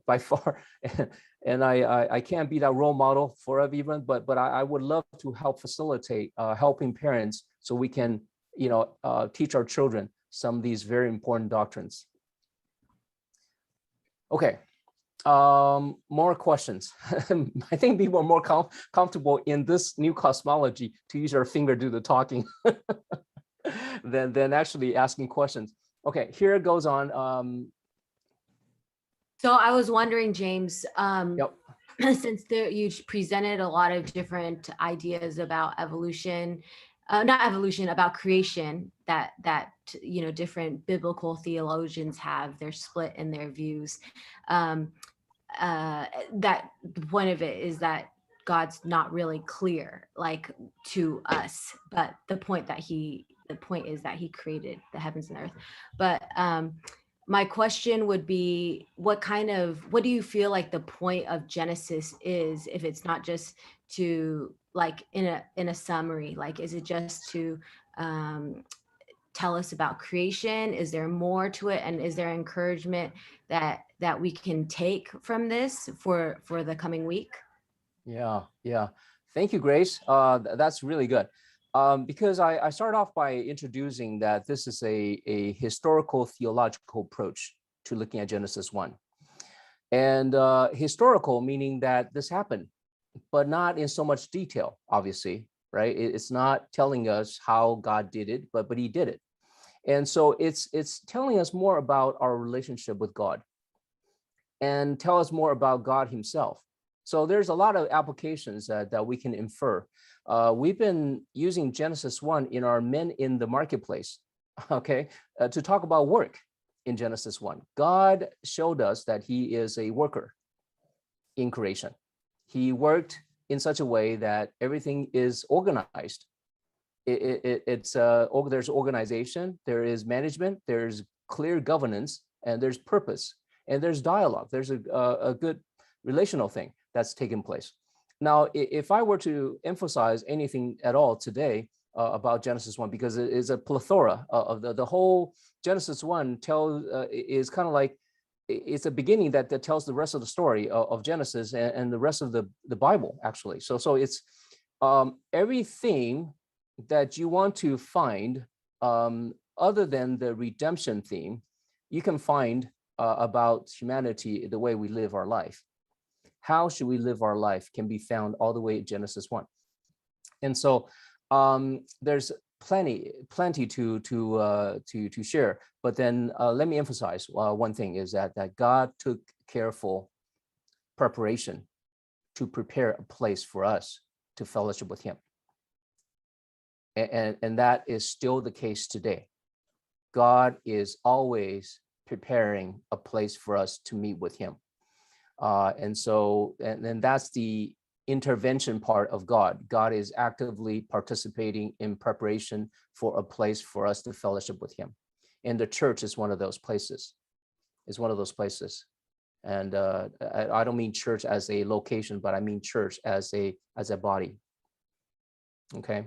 by far, and I can't be that role model for everyone, but I would love to help facilitate helping parents so we can teach our children some of these very important doctrines. Okay, more questions. I think people are more comfortable in this new cosmology to use our finger to do the talking than actually asking questions. Okay, here it goes on. So I was wondering, James, Yep. Since you presented a lot of different ideas about evolution, not evolution, about creation, that different biblical theologians have, they're split in their views. That one of it is that God's not really clear, like, to us, but the point is that he created the heavens and the earth. But my question would be, what do you feel like the point of Genesis is, if it's not just to, like, in a summary, like, is it just to tell us about creation? Is there more to it? And is there encouragement that we can take from this for the coming week? Yeah. Thank you, Grace. That's really good. Because I start off by introducing that this is a historical theological approach to looking at Genesis 1. And historical meaning that this happened, but not in so much detail, obviously, right? It's not telling us how God did it, but he did it. And so it's telling us more about our relationship with God and tell us more about God himself. So there's a lot of applications that we can infer. We've been using Genesis 1 in our Men in the Marketplace, okay, to talk about work in Genesis 1. God showed us that he is a worker in creation. He worked in such a way that everything is organized. There's organization, there is management, there's clear governance, and there's purpose, and there's dialogue. There's a good relational thing that's taken place. Now, if I were to emphasize anything at all today about Genesis 1, because it is a plethora of the whole Genesis 1 is kind of like, it's a beginning that tells the rest of the story of Genesis and the rest of the Bible, actually. So it's everything that you want to find other than the redemption theme, you can find about humanity, the way we live our life. How should we live our life can be found all the way in Genesis 1. And so there's plenty to share. But then let me emphasize one thing is that God took careful preparation to prepare a place for us to fellowship with him. And that is still the case today. God is always preparing a place for us to meet with him. And that's the intervention part of God. God is actively participating in preparation for a place for us to fellowship with him. And the church is one of those places. And I don't mean church as a location, but I mean church as a body. Okay.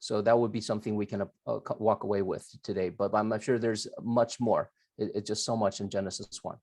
So that would be something we can walk away with today, but I'm not sure there's much more. It's just so much in Genesis 1.